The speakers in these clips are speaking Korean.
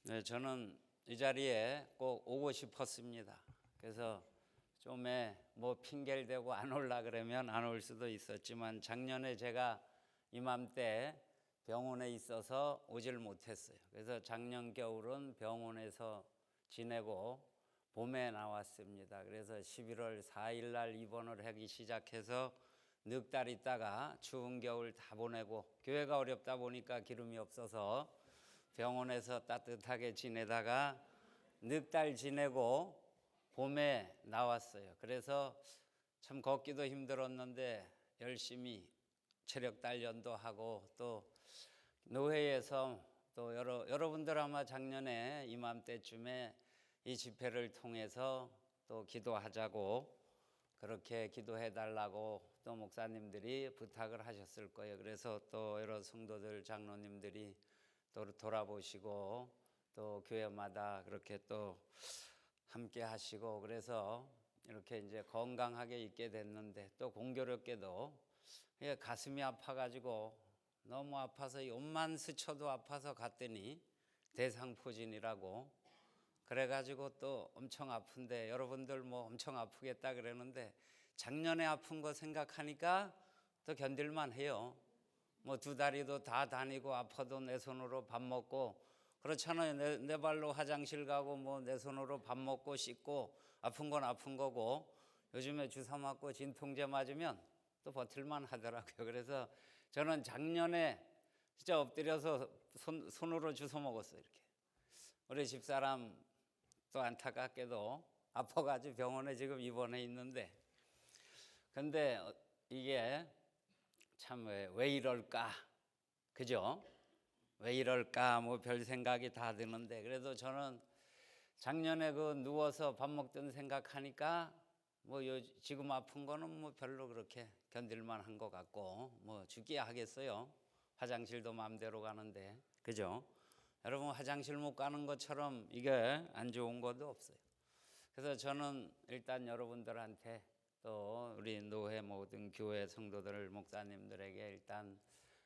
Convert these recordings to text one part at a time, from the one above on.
네, 저는 이 자리에 꼭 오고 싶었습니다. 그래서 좀에 뭐 핑계를 대고 안 올라 그러면 안 올 수도 있었지만 작년에 제가 이맘때 병원에 있어서 오질 못했어요. 그래서 작년 겨울은 병원에서 지내고 봄에 나왔습니다. 그래서 11월 4일 날 입원을 하기 시작해서 넉 달 있다가 추운 겨울 다 보내고, 교회가 어렵다 보니까 기름이 없어서 병원에서 따뜻하게 지내다가 넉 달 지내고 봄에 나왔어요. 그래서 참 걷기도 힘들었는데 열심히 체력 단련도 하고, 또 노회에서 또 여러분들 아마 작년에 이맘때쯤에 이 집회를 통해서 또 기도하자고 그렇게 기도해 달라고 또 목사님들이 부탁을 하셨을 거예요. 그래서 또 여러 성도들, 장로님들이 또 돌아보시고 또 교회마다 그렇게 또 함께 하시고, 그래서 이렇게 이제 건강하게 있게 됐는데, 또 공교롭게도 가슴이 아파가지고 너무 아파서 옷만 스쳐도 아파서 갔더니 대상포진이라고 그래가지고 또 엄청 아픈데, 여러분들 뭐 엄청 아프겠다 그러는데 작년에 아픈 거 생각하니까 또 견딜만 해요. 뭐 두 다리도 다 다니고 아파도 내 손으로 밥 먹고 그렇잖아요. 내 발로 화장실 가고 뭐 내 손으로 밥 먹고 씻고, 아픈 건 아픈 거고, 요즘에 주사 맞고 진통제 맞으면 또 버틸만 하더라고요. 그래서 저는 작년에 진짜 엎드려서 손으로 주워 먹었어요. 이렇게 우리 집사람 또 안타깝게도 아파가지고 병원에 지금 입원해 있는데, 근데 이게 참 왜 이럴까, 그죠? 왜 이럴까 뭐 별 생각이 다 드는데, 그래도 저는 작년에 그 누워서 밥 먹던 생각하니까 뭐 지금 아픈 거는 뭐 별로 그렇게 견딜만 한 것 같고, 뭐 죽기야 하겠어요. 화장실도 마음대로 가는데, 그죠? 여러분 화장실 못 가는 것처럼 이게 안 좋은 것도 없어요. 그래서 저는 일단 여러분들한테 또 우리 노회 모든 교회 성도들, 목사님들에게 일단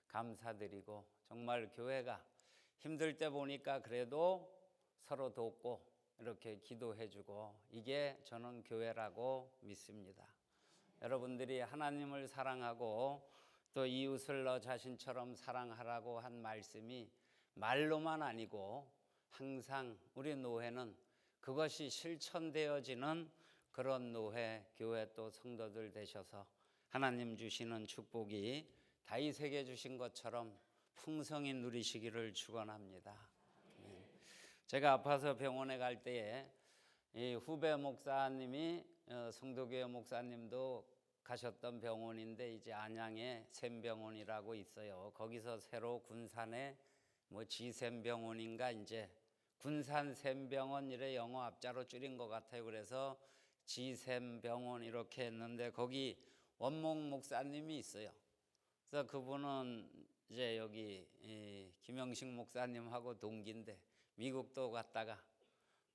감사드리고, 정말 교회가 힘들 때 보니까 그래도 서로 돕고 이렇게 기도해주고, 이게 저는 교회라고 믿습니다. 여러분들이 하나님을 사랑하고 또 이웃을 너 자신처럼 사랑하라고 한 말씀이 말로만 아니고 항상 우리 노회는 그것이 실천되어지는 그런 노회, 교회 또 성도들 되셔서 하나님 주시는 축복이 다윗에게 주신 것처럼 풍성히 누리시기를 축원합니다. 제가 아파서 병원에 갈 때에 이 후배 목사님이 성도교회 목사님도 가셨던 병원인데, 이제 안양에 샘병원이라고 있어요. 거기서 새로 군산에 뭐 지샘병원인가, 이제 군산 샘병원 이래 영어 앞자로 줄인 것 같아요. 그래서 지샘병원 이렇게 했는데 거기 원목 목사님이 있어요. 그래서 그분은 이제 여기 김영식 목사님하고 동기인데 미국도 갔다가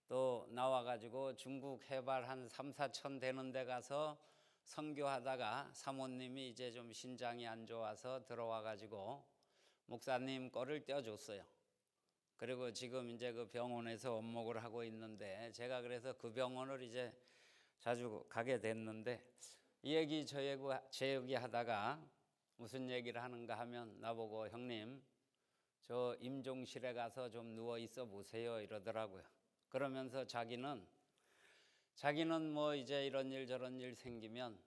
또 나와가지고 중국 해발 한 3, 4천 되는 데 가서 선교하다가 사모님이 이제 좀 신장이 안 좋아서 들어와가지고 목사님 거를 떼어줬어요. 그리고 지금 이제 그 병원에서 원목을 하고 있는데, 제가 그래서 그 병원을 이제 자주 가게 됐는데, 이 얘기 저 얘기 하다가 무슨 얘기를 하는가 하면 나보고 형님 저 임종실에 가서 좀 누워 있어 보세요 이러더라고요. 그러면서 자기는 뭐 이제 이런 일 저런 일 생기면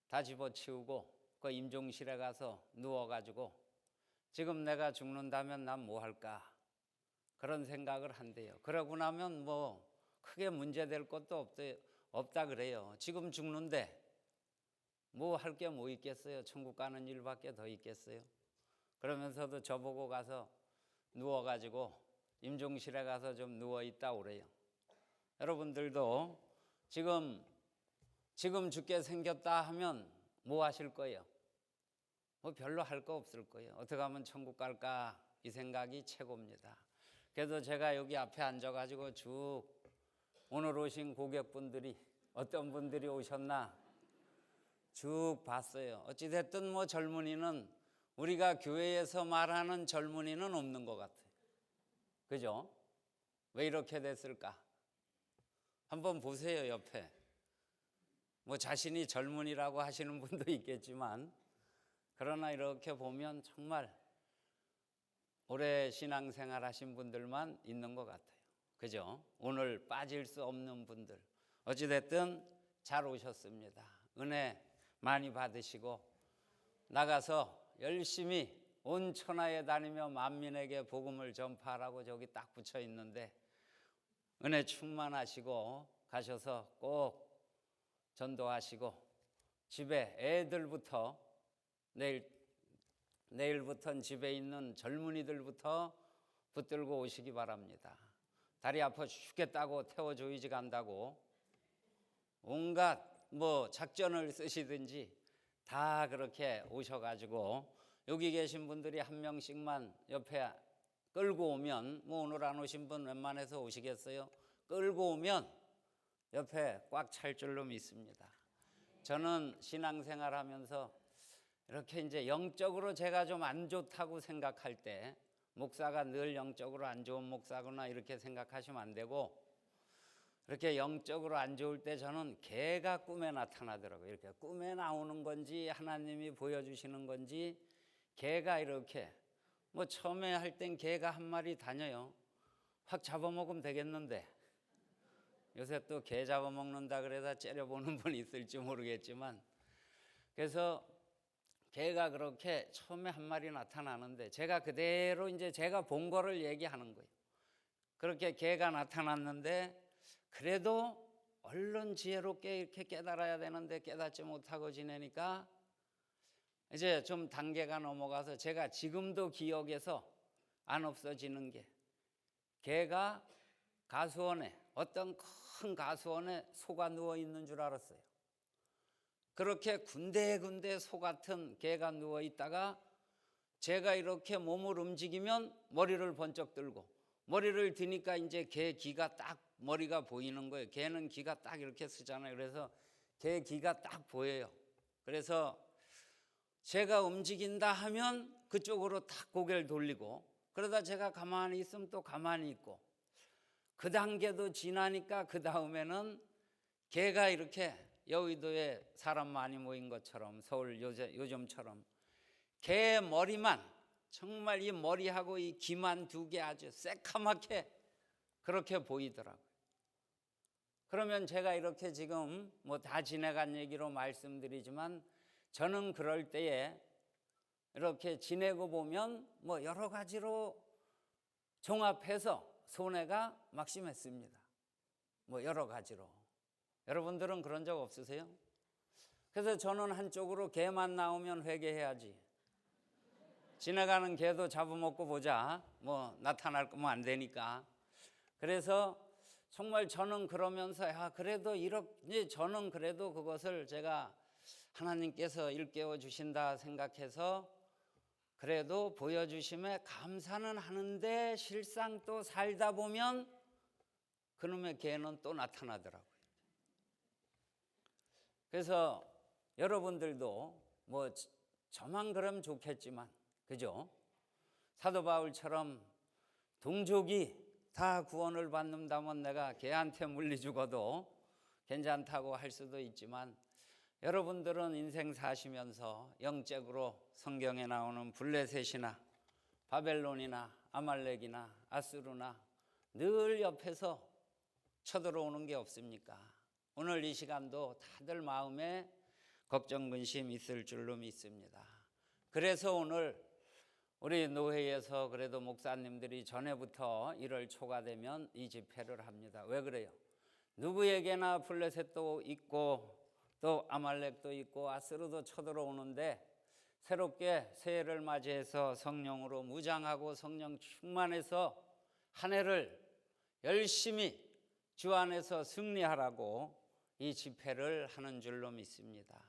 다 집어치우고 그 임종실에 가서 누워가지고 지금 내가 죽는다면 난 뭐 할까 그런 생각을 한대요. 그러고 나면 뭐 크게 문제될 것도 없다 그래요. 지금 죽는데 뭐 할 게 뭐 있겠어요. 천국 가는 일밖에 더 있겠어요. 그러면서도 저보고 가서 누워가지고 임종실에 가서 좀 누워있다 오래요. 여러분들도 지금 죽게 생겼다 하면 뭐 하실 거예요? 뭐 별로 할 거 없을 거예요. 어떻게 하면 천국 갈까 이 생각이 최고입니다. 그래서 제가 여기 앞에 앉아가지고 쭉 오늘 오신 고객분들이 어떤 분들이 오셨나 쭉 봤어요. 어찌됐든 뭐 젊은이는 우리가 교회에서 말하는 젊은이는 없는 것 같아요. 그죠? 왜 이렇게 됐을까? 한번 보세요, 옆에. 뭐 자신이 젊은이라고 하시는 분도 있겠지만, 그러나 이렇게 보면 정말 오래 신앙생활 하신 분들만 있는 것 같아요. 그죠? 오늘 빠질 수 없는 분들. 어찌됐든 잘 오셨습니다. 은혜 많이 받으시고 나가서 열심히 온 천하에 다니며 만민에게 복음을 전파하라고 저기 딱 붙여 있는데, 은혜 충만하시고 가셔서 꼭 전도하시고, 집에 애들부터 내일부터는 집에 있는 젊은이들부터 붙들고 오시기 바랍니다. 다리 아파 죽겠다고 태워줘야지 간다고 온갖 뭐 작전을 쓰시든지 다 그렇게 오셔가지고, 여기 계신 분들이 한 명씩만 옆에 끌고 오면, 뭐 오늘 안 오신 분 웬만해서 오시겠어요? 끌고 오면 옆에 꽉 찰 줄로 믿습니다. 저는 신앙생활 하면서 이렇게 이제 영적으로 제가 좀 안 좋다고 생각할 때, 목사가 늘 영적으로 안 좋은 목사구나 이렇게 생각하시면 안 되고, 이렇게 영적으로 안 좋을 때 저는 개가 꿈에 나타나더라고요. 이렇게 꿈에 나오는 건지 하나님이 보여주시는 건지, 개가 이렇게, 뭐 처음에 할 땐 개가 한 마리 다녀요. 확 잡아먹으면 되겠는데, 요새 또 개 잡아먹는다 그래서 째려보는 분이 있을지 모르겠지만, 그래서 개가 그렇게 처음에 한 마리 나타나는데 제가 그대로 이제 제가 본 거를 얘기하는 거예요. 그렇게 개가 나타났는데, 그래도 얼른 지혜롭게 이렇게 깨달아야 되는데 깨닫지 못하고 지내니까 이제 좀 단계가 넘어가서 제가 지금도 기억에서 안 없어지는 게, 개가 가수원에, 어떤 큰 가수원에 소가 누워 있는 줄 알았어요. 그렇게 군데군데 소 같은 개가 누워 있다가 제가 이렇게 몸을 움직이면 머리를 번쩍 들고, 머리를 드니까 이제 개 귀가 딱 머리가 보이는 거예요. 개는 귀가 딱 이렇게 쓰잖아요. 그래서 개 귀가 딱 보여요. 그래서 제가 움직인다 하면 그쪽으로 딱 고개를 돌리고, 그러다 제가 가만히 있으면 또 가만히 있고, 그 단계도 지나니까 그 다음에는 개가 이렇게 여의도에 사람 많이 모인 것처럼, 서울 요즘처럼 개 머리만, 정말 이 머리하고 이 귀만 두 개 아주 새카맣게 그렇게 보이더라고요. 그러면 제가 이렇게 지금 뭐 다 지나간 얘기로 말씀드리지만, 저는 그럴 때에 이렇게 지내고 보면 뭐 여러 가지로 종합해서 손해가 막심했습니다. 뭐 여러 가지로. 여러분들은 그런 적 없으세요? 그래서 저는 한쪽으로 개만 나오면 회개해야지, 지나가는 개도 잡아먹고 보자, 뭐 나타날 거면 안 되니까. 그래서 정말 저는 그러면서 그래도 이렇게, 저는 그래도 그것을 제가 하나님께서 일깨워 주신다 생각해서 그래도 보여주심에 감사는 하는데, 실상 또 살다 보면 그놈의 개는 또 나타나더라고요. 그래서 여러분들도 뭐 저만 그러면 좋겠지만, 그죠? 사도 바울처럼 동족이 다 구원을 받는다면 내가 개한테 물리 죽어도 괜찮다고 할 수도 있지만, 여러분들은 인생 사시면서 영적으로 성경에 나오는 블레셋이나 바벨론이나 아말렉이나 아수르나 늘 옆에서 쳐들어오는 게 없습니까? 오늘 이 시간도 다들 마음에 걱정 근심 있을 줄로 믿습니다. 그래서 오늘 우리 노회에서 그래도 목사님들이 전에부터 1월 초가 되면 이 집회를 합니다. 왜 그래요? 누구에게나 블레셋도 있고 또 아말렉도 있고 아스르도 쳐들어오는데, 새롭게 새해를 맞이해서 성령으로 무장하고 성령 충만해서 한 해를 열심히 주 안에서 승리하라고 이 집회를 하는 줄로 믿습니다.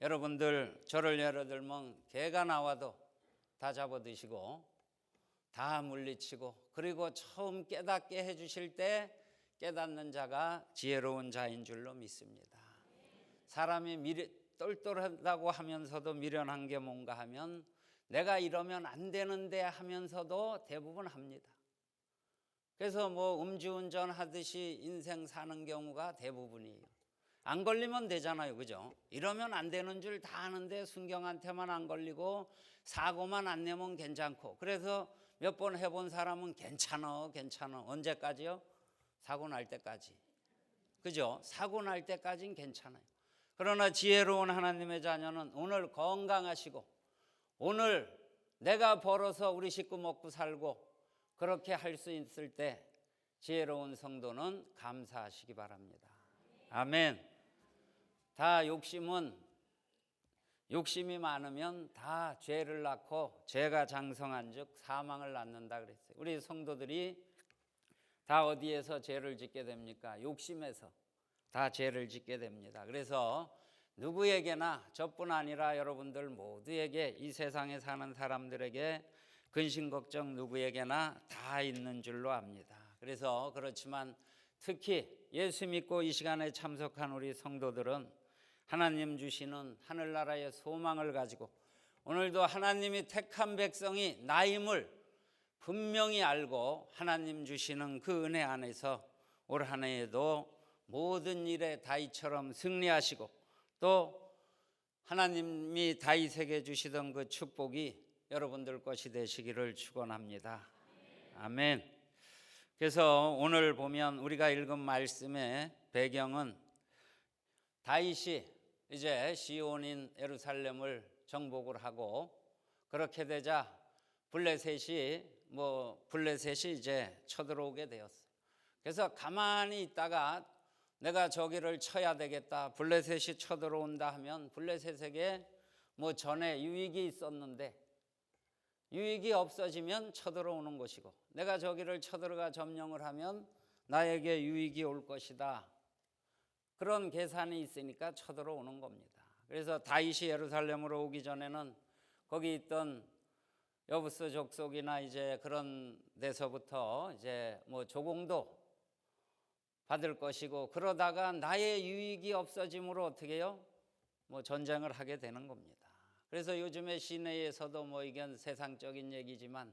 여러분들, 저를 예를 들면 개가 나와도 다 잡아드시고 다 물리치고, 그리고 처음 깨닫게 해주실 때 깨닫는 자가 지혜로운 자인 줄로 믿습니다. 사람이 똘똘하다고 하면서도 미련한 게 뭔가 하면, 내가 이러면 안 되는데 하면서도 대부분 합니다. 그래서 뭐 음주운전 하듯이 인생 사는 경우가 대부분이에요. 안 걸리면 되잖아요, 그죠? 이러면 안 되는 줄 다 아는데 순경한테만 안 걸리고 사고만 안 내면 괜찮고, 그래서 몇 번 해본 사람은 괜찮아 언제까지요? 사고 날 때까지, 그죠? 사고 날 때까지는 괜찮아요. 그러나 지혜로운 하나님의 자녀는 오늘 건강하시고 오늘 내가 벌어서 우리 식구 먹고 살고 그렇게 할 수 있을 때 지혜로운 성도는 감사하시기 바랍니다. 아멘. 다 욕심이 많으면 다 죄를 낳고 죄가 장성한 즉 사망을 낳는다 그랬어요. 우리 성도들이 다 어디에서 죄를 짓게 됩니까? 욕심에서 다 죄를 짓게 됩니다. 그래서 누구에게나, 저뿐 아니라 여러분들 모두에게, 이 세상에 사는 사람들에게 근심 걱정 누구에게나 다 있는 줄로 압니다. 그래서 그렇지만 특히 예수 믿고 이 시간에 참석한 우리 성도들은 하나님 주시는 하늘나라의 소망을 가지고 오늘도 하나님이 택한 백성이 나임을 분명히 알고 하나님 주시는 그 은혜 안에서 올 한 해에도 모든 일에 다윗처럼 승리하시고 또 하나님이 다윗에게 주시던 그 축복이 여러분들 것이 되시기를 축원합니다. 아멘. 그래서 오늘 보면 우리가 읽은 말씀의 배경은 다윗이 이제 시온인 예루살렘을 정복을 하고 그렇게 되자 블레셋이 이제 쳐들어오게 되었어요. 그래서 가만히 있다가 내가 저기를 쳐야 되겠다, 블레셋이 쳐들어온다 하면 블레셋에게 전에 유익이 있었는데 유익이 없어지면 쳐들어오는 것이고, 내가 저기를 쳐들어가 점령을 하면 나에게 유익이 올 것이다, 그런 계산이 있으니까 쳐들어오는 겁니다. 그래서 다윗이 예루살렘으로 오기 전에는 거기 있던 여부스 족속이나 이제 그런 데서부터 이제 조공도 받을 것이고, 그러다가 나의 유익이 없어짐으로 어떻게 해요? 전쟁을 하게 되는 겁니다. 그래서 요즘에 시내에서도 이건 세상적인 얘기지만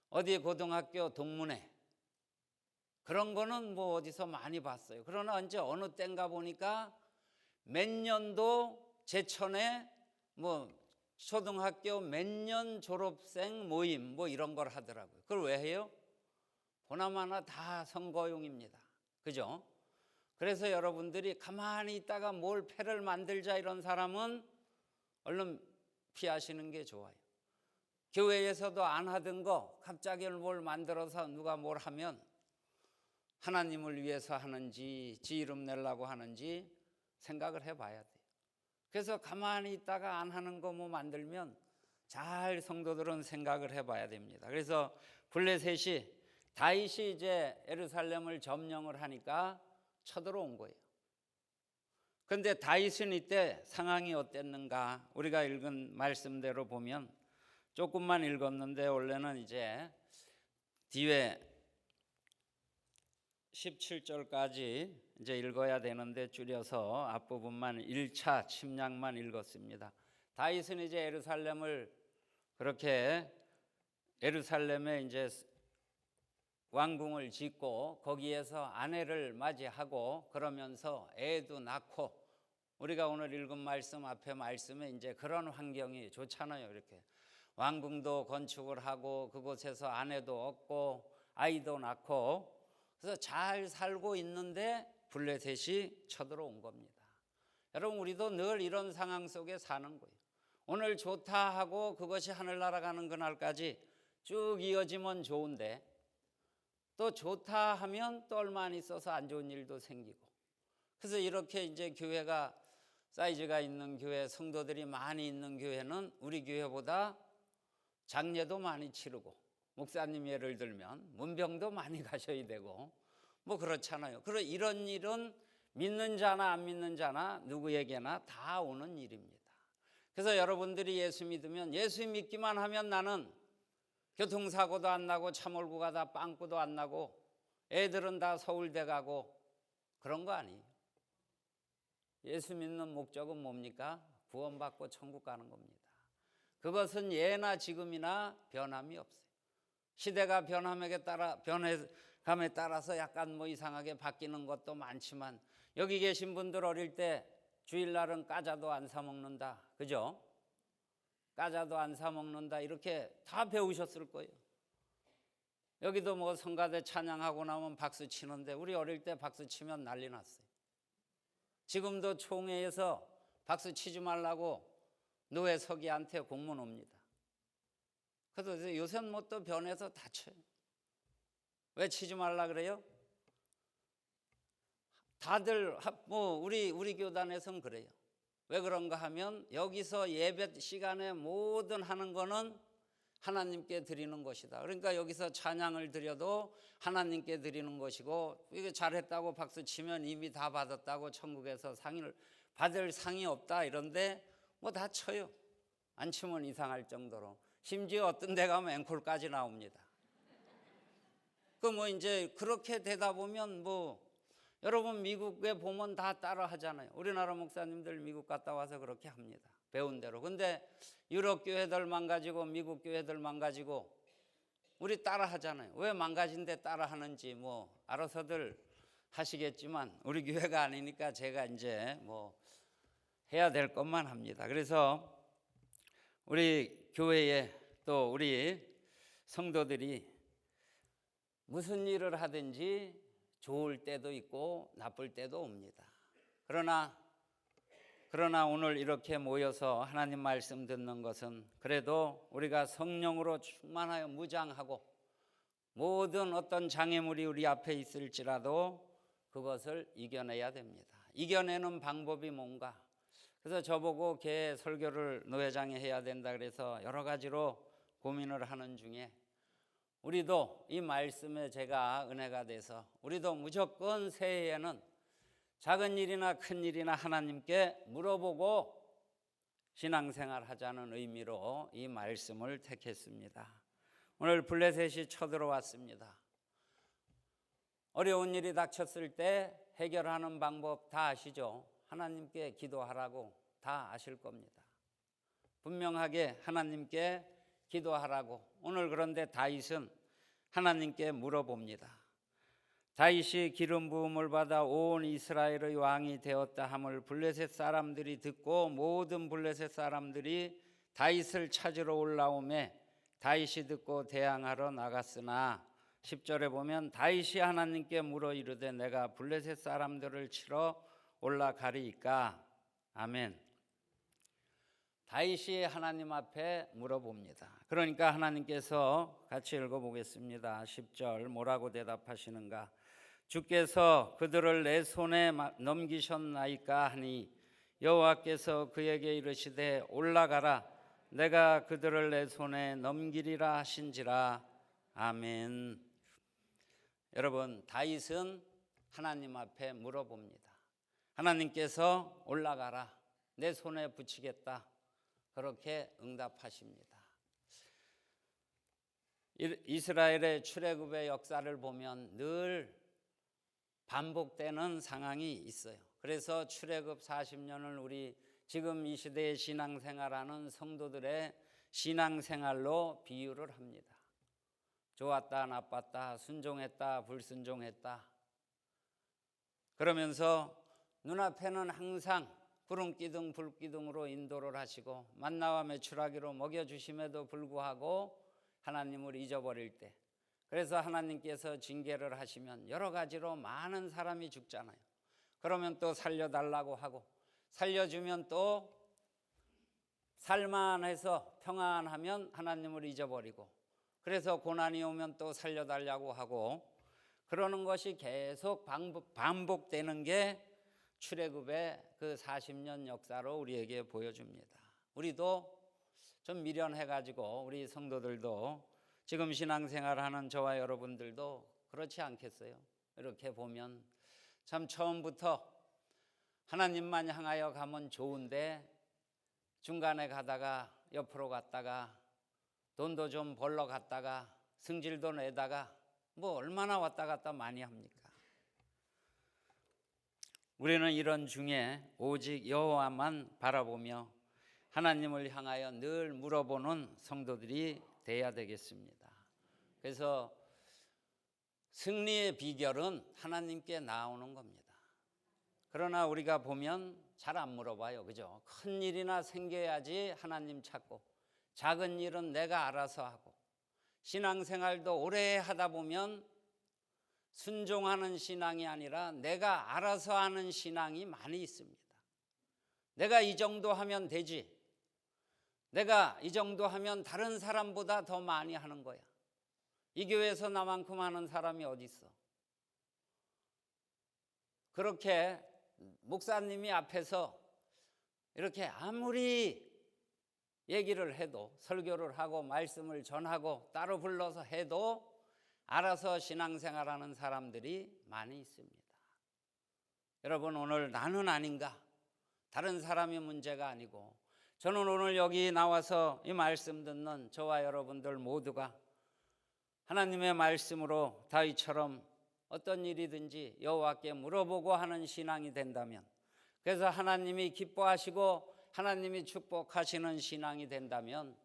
어디 고등학교 동문회 그런 거는 어디서 많이 봤어요. 그러나 이제 어느 때인가 보니까 몇 년도 제천에 초등학교 몇 년 졸업생 모임 이런 걸 하더라고요. 그걸 왜 해요? 보나마나 다 선거용입니다. 그죠? 그래서 여러분들이 가만히 있다가 뭘 패를 만들자 이런 사람은 얼른 피하시는 게 좋아요. 교회에서도 안 하던 거 갑자기 뭘 만들어서 누가 뭘 하면 하나님을 위해서 하는지 지 이름 내려고 하는지 생각을 해봐야 돼요. 그래서 가만히 있다가 안 하는 거 만들면 잘 성도들은 생각을 해봐야 됩니다. 그래서 블레셋이 다윗이 이제 예루살렘을 점령을 하니까 쳐들어온 거예요. 그런데 다윗은 이때 상황이 어땠는가? 우리가 읽은 말씀대로 보면 조금만 읽었는데 원래는 이제 뒤에 17절까지 이제 읽어야 되는데 줄여서 앞부분만 1차 침략만 읽었습니다. 다윗은 이제 예루살렘에 이제 왕궁을 짓고 거기에서 아내를 맞이하고 그러면서 애도 낳고, 우리가 오늘 읽은 말씀 앞에 말씀에 이제 그런 환경이 좋잖아요. 이렇게 왕궁도 건축을 하고 그곳에서 아내도 얻고 아이도 낳고 그래서 잘 살고 있는데 블레셋이 쳐들어온 겁니다. 여러분, 우리도 늘 이런 상황 속에 사는 거예요. 오늘 좋다 하고 그것이 하늘나라 가는 그날까지 쭉 이어지면 좋은데 또 좋다 하면 또 얼마 안 있어서 안 좋은 일도 생기고, 그래서 이렇게 이제 교회가 사이즈가 있는 교회, 성도들이 많이 있는 교회는 우리 교회보다 장례도 많이 치르고, 목사님 예를 들면 문병도 많이 가셔야 되고 그렇잖아요. 그리고 이런 일은 믿는 자나 안 믿는 자나 누구에게나 다 오는 일입니다. 그래서 여러분들이 예수 믿으면, 예수 믿기만 하면 나는 교통사고도 안 나고 차 몰고 가다 빵꾸도 안 나고 애들은 다 서울대 가고 그런 거 아니에요. 예수 믿는 목적은 뭡니까? 구원받고 천국 가는 겁니다. 그것은 예나 지금이나 변함이 없어요. 시대가 변함에 따라 감에 따라서 약간 뭐 이상하게 바뀌는 것도 많지만 여기 계신 분들 어릴 때 주일날은 과자도 안 사 먹는다, 그죠? 과자도 안 사 먹는다 이렇게 다 배우셨을 거예요. 여기도 뭐 성가대 찬양하고 나면 박수 치는데 우리 어릴 때 박수 치면 난리 났어요. 지금도 총회에서 박수 치지 말라고 노회 서기한테 공문 옵니다. 그래서 요새는 뭐 또 변해서 다 쳐요. 왜 치지 말라 그래요? 다들 뭐 우리 교단에서는 그래요. 왜 그런가 하면 여기서 예배 시간에 모든 하는 거는 하나님께 드리는 것이다. 그러니까 여기서 찬양을 드려도 하나님께 드리는 것이고, 이게 잘했다고 박수 치면 이미 다 받았다고 천국에서 상을 받을 상이 없다 이런데 뭐 다 쳐요. 안 치면 이상할 정도로. 심지어 어떤 데 가면 앵콜까지 나옵니다. 그 뭐 이제 그렇게 되다 보면 뭐 여러분 미국에 보면 다 따라 하잖아요. 우리나라 목사님들 미국 갔다 와서 그렇게 합니다. 배운 대로. 근데 유럽 교회들 망가지고 미국 교회들 망가지고 우리 따라 하잖아요. 왜 망가진데 따라 하는지 뭐 알아서들 하시겠지만 우리 교회가 아니니까 제가 이제 뭐 해야 될 것만 합니다. 그래서 우리 교회에 또 우리 성도들이 무슨 일을 하든지 좋을 때도 있고 나쁠 때도 옵니다. 그러나 오늘 이렇게 모여서 하나님 말씀 듣는 것은 그래도 우리가 성령으로 충만하여 무장하고 모든 어떤 장애물이 우리 앞에 있을지라도 그것을 이겨내야 됩니다. 이겨내는 방법이 뭔가? 그래서 저보고 개 설교를 노회장이 해야 된다 그래서 여러 가지로 고민을 하는 중에 우리도 이 말씀에 제가 은혜가 돼서 우리도 무조건 새해에는 작은 일이나 큰 일이나 하나님께 물어보고 신앙생활 하자는 의미로 이 말씀을 택했습니다. 오늘 블레셋이 쳐들어왔습니다. 어려운 일이 닥쳤을 때 해결하는 방법 다 아시죠? 하나님께 기도하라고 다 아실 겁니다. 분명하게 하나님께 기도하라고. 오늘 그런데 다윗은 하나님께 물어봅니다. 다윗이 기름 부음을 받아 온 이스라엘의 왕이 되었다 함을 블레셋 사람들이 듣고 모든 블레셋 사람들이 다윗을 찾으러 올라오매 다윗이 듣고 대항하러 나갔으나 10절에 보면 다윗이 하나님께 물어 이르되 내가 블레셋 사람들을 치러 올라가리이까. 아멘. 다윗이 하나님 앞에 물어봅니다. 그러니까 하나님께서 같이 읽어보겠습니다. 10절 뭐라고 대답하시는가? 주께서 그들을 내 손에 넘기셨나이까 하니 여호와께서 그에게 이르시되 올라가라 내가 그들을 내 손에 넘기리라 하신지라. 아멘. 여러분, 다윗은 하나님 앞에 물어봅니다. 하나님께서 올라가라 내 손에 붙이겠다 그렇게 응답하십니다. 이스라엘의 출애굽의 역사를 보면 늘 반복되는 상황이 있어요. 그래서 출애굽 40년을 우리 지금 이 시대에 신앙생활하는 성도들의 신앙생활로 비유를 합니다. 좋았다 나빴다 순종했다 불순종했다 그러면서 눈앞에는 항상 구름기둥 불기둥으로 인도를 하시고 만나와 메추라기로 먹여주심에도 불구하고 하나님을 잊어버릴 때, 그래서 하나님께서 징계를 하시면 여러 가지로 많은 사람이 죽잖아요. 그러면 또 살려달라고 하고 살려주면 또 살만해서 평안하면 하나님을 잊어버리고 그래서 고난이 오면 또 살려달라고 하고 그러는 것이 계속 반복되는 게 출애굽의 그 40년 역사로 우리에게 보여줍니다. 우리도 좀 미련해가지고 우리 성도들도 지금 신앙생활하는 저와 여러분들도 그렇지 않겠어요? 이렇게 보면 참 처음부터 하나님만 향하여 가면 좋은데 중간에 가다가 옆으로 갔다가 돈도 좀 벌러 갔다가 승질도 내다가 뭐 얼마나 왔다 갔다 많이 합니까? 우리는 이런 중에 오직 여호와만 바라보며 하나님을 향하여 늘 물어보는 성도들이 돼야 되겠습니다. 그래서 승리의 비결은 하나님께 나오는 겁니다. 그러나 우리가 보면 잘 안 물어봐요. 그죠? 큰 일이나 생겨야지 하나님 찾고, 작은 일은 내가 알아서 하고, 신앙생활도 오래 하다 보면 순종하는 신앙이 아니라 내가 알아서 하는 신앙이 많이 있습니다. 내가 이 정도 하면 되지. 내가 이 정도 하면 다른 사람보다 더 많이 하는 거야. 이 교회에서 나만큼 하는 사람이 어디 있어? 그렇게 목사님이 앞에서 이렇게 아무리 얘기를 해도, 설교를 하고 말씀을 전하고 따로 불러서 해도 알아서 신앙생활하는 사람들이 많이 있습니다. 여러분, 오늘 나는 아닌가? 다른 사람의 문제가 아니고, 저는 오늘 여기 나와서 이 말씀 듣는 저와 여러분들 모두가 하나님의 말씀으로 다윗처럼 어떤 일이든지 여호와께 물어보고 하는 신앙이 된다면, 그래서 하나님이 기뻐하시고 하나님이 축복하시는 신앙이 된다면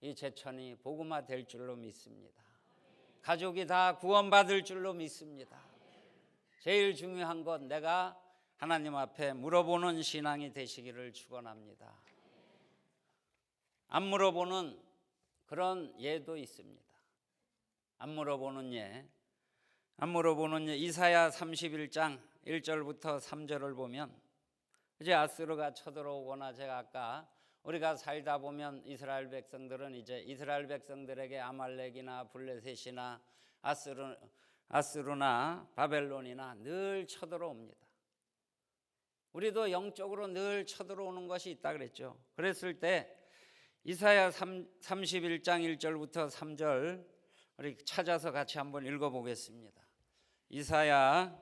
이 제천이 복음화 될 줄로 믿습니다. 가족이 다 구원받을 줄로 믿습니다. 제일 중요한 건 내가 하나님 앞에 물어보는 신앙이 되시기를 축원합니다. 안 물어보는 그런 예도 있습니다. 안 물어보는 예. 이사야 31장 1절부터 3절을 보면, 이제 아수르가 쳐들어오거나, 제가 아까 우리가 살다 보면 이스라엘 백성들은 이제 이스라엘 백성들에게 아말렉이나 블레셋이나 아수르나 바벨론이나 늘 쳐들어옵니다. 우리도 영적으로 늘 쳐들어오는 것이 있다 그랬죠. 그랬을 때 이사야 31장 1절부터 3절 우리 찾아서 같이 한번 읽어보겠습니다. 이사야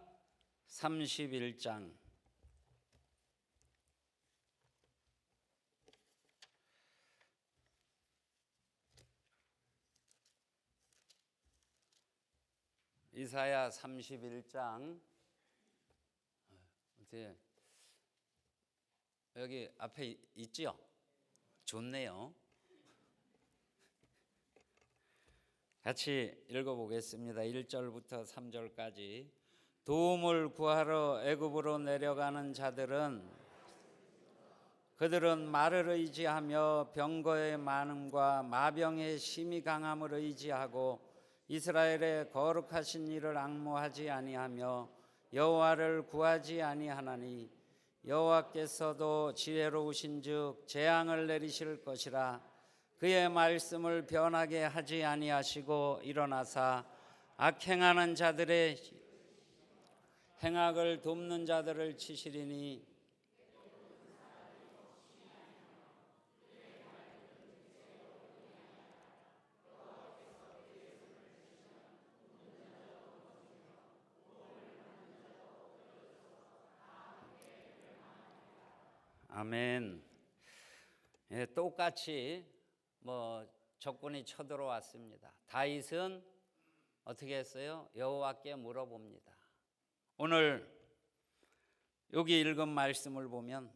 31장 31장 어떻게 여기 앞에 있지요? 좋네요. 같이 읽어보겠습니다. 1절부터 3절까지. 도움을 구하러 애굽으로 내려가는 자들은 그들은 말을 의지하며 병거의 많음과 마병의 심히 강함을 의지하고 이스라엘의 거룩하신 이를 앙모하지 아니하며 여호와를 구하지 아니하나니 여호와께서도 지혜로우신즉 재앙을 내리실 것이라. 그의 말씀을 변하게 하지 아니하시고 일어나사 악행하는 자들의 행악을 돕는 자들을 치시리니 아멘. 예, 똑같이 적군이 쳐들어왔습니다. 다윗은 어떻게 했어요? 여호와께 물어봅니다. 오늘 여기 읽은 말씀을 보면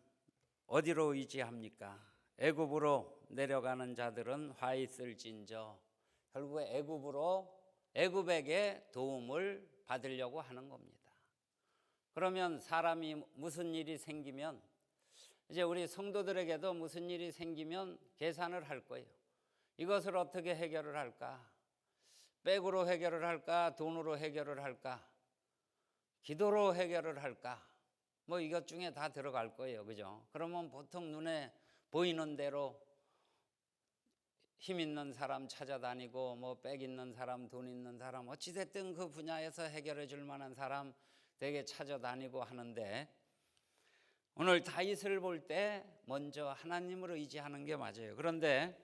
어디로 의지합니까? 애굽으로 내려가는 자들은 화 있을진저, 결국에 애굽에게 도움을 받으려고 하는 겁니다. 그러면 사람이 무슨 일이 생기면, 이제 우리 성도들에게도 무슨 일이 생기면 계산을 할 거예요. 이것을 어떻게 해결을 할까? 백으로 해결을 할까? 돈으로 해결을 할까? 기도로 해결을 할까? 이것 중에 다 들어갈 거예요. 그죠? 그러면 보통 눈에 보이는 대로 힘 있는 사람 찾아다니고 백 있는 사람, 돈 있는 사람, 어찌됐든 그 분야에서 해결해 줄 만한 사람 되게 찾아다니고 하는데, 오늘 다윗을 볼 때 먼저 하나님을 의지하는 게 맞아요. 그런데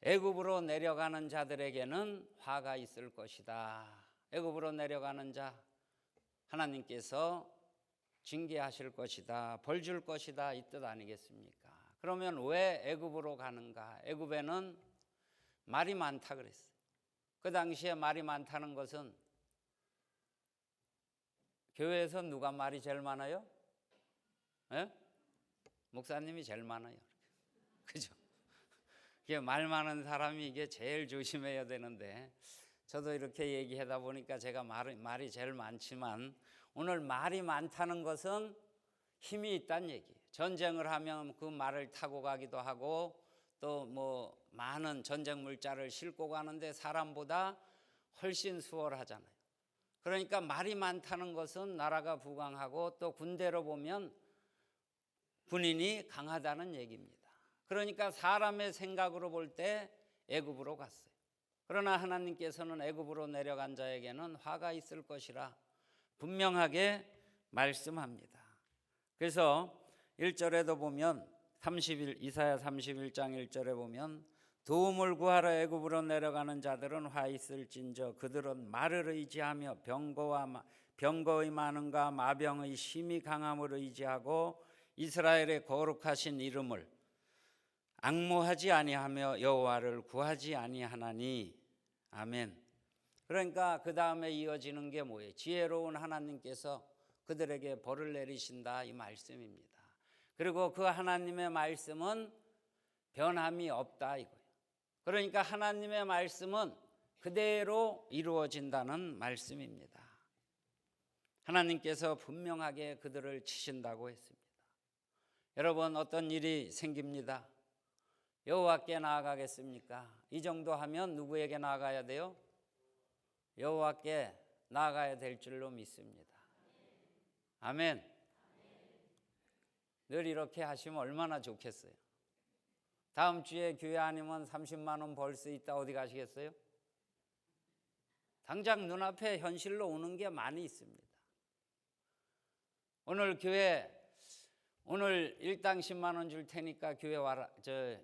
애굽으로 내려가는 자들에게는 화가 있을 것이다. 애굽으로 내려가는 자 하나님께서 징계하실 것이다, 벌 줄 것이다, 이 뜻 아니겠습니까? 그러면 왜 애굽으로 가는가? 애굽에는 말이 많다 그랬어요. 그 당시에 말이 많다는 것은, 교회에서 누가 말이 제일 많아요? 예? 목사님이 제일 많아요. 그죠? 이게 말 많은 사람이 이게 제일 조심해야 되는데, 저도 이렇게 얘기하다 보니까 제가 말이 제일 많지만 오늘 말이 많다는 것은 힘이 있다는 얘기예요. 전쟁을 하면 그 말을 타고 가기도 하고 또 뭐 많은 전쟁 물자를 싣고 가는데 사람보다 훨씬 수월하잖아요. 그러니까 말이 많다는 것은 나라가 부강하고 또 군대로 보면 군인이 강하다는 얘기입니다. 그러니까 사람의 생각으로 볼 때 애굽으로 갔어요. 그러나 하나님께서는 애굽으로 내려간 자에게는 화가 있을 것이라 분명하게 말씀합니다. 그래서 1절에도 보면 이사야 31장 1절에 보면 도움을 구하러 애굽으로 내려가는 자들은 화 있을진저 그들은 말을 의지하며 병거의 많음과 마병의 심히 강함을 의지하고 이스라엘의 거룩하신 이름을 앙모하지 아니하며 여호와를 구하지 아니하나니. 아멘. 그러니까 그 다음에 이어지는 게 뭐예요? 지혜로운 하나님께서 그들에게 벌을 내리신다 이 말씀입니다. 그리고 그 하나님의 말씀은 변함이 없다 이거예요. 그러니까 하나님의 말씀은 그대로 이루어진다는 말씀입니다. 하나님께서 분명하게 그들을 치신다고 했습니다. 여러분 어떤 일이 생깁니다. 여호와께 나아가겠습니까? 이 정도 하면 누구에게 나아가야 돼요? 여호와께 나아가야 될 줄로 믿습니다. 아멘. 늘 이렇게 하시면 얼마나 좋겠어요. 다음 주에 교회 아니면 30만 원 벌 수 있다 어디 가시겠어요? 당장 눈앞에 현실로 오는 게 많이 있습니다. 오늘 교회 오늘 일당 10만 원 줄 테니까 교회 와라.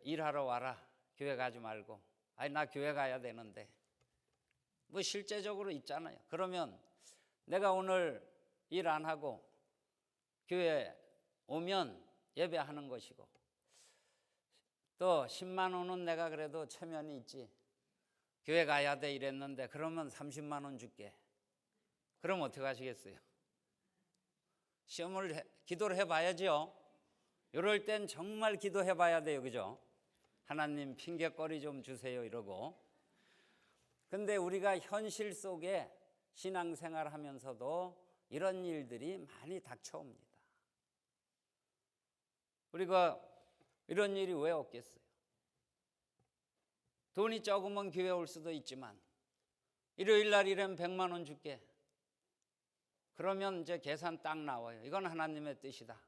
일하러 와라. 교회 가지 말고. 아니 나 교회 가야 되는데. 뭐 실제적으로 있잖아요. 그러면 내가 오늘 일 안 하고 교회 오면 예배하는 것이고 또 10만 원은 내가 그래도 체면이 있지. 교회 가야 돼 이랬는데 그러면 30만 원 줄게. 그럼 어떻게 하시겠어요? 기도를 해봐야죠. 이럴 땐 정말 기도해봐야 돼요. 그죠? 하나님 핑계거리 좀 주세요 이러고. 근데 우리가 현실 속에 신앙생활 하면서도 이런 일들이 많이 닥쳐옵니다. 우리가 이런 일이 왜 없겠어요? 돈이 적으면 교회 올 수도 있지만 일요일 날 일하면 100만 원 줄게. 그러면 이제 계산 딱 나와요. 이건 하나님의 뜻이다.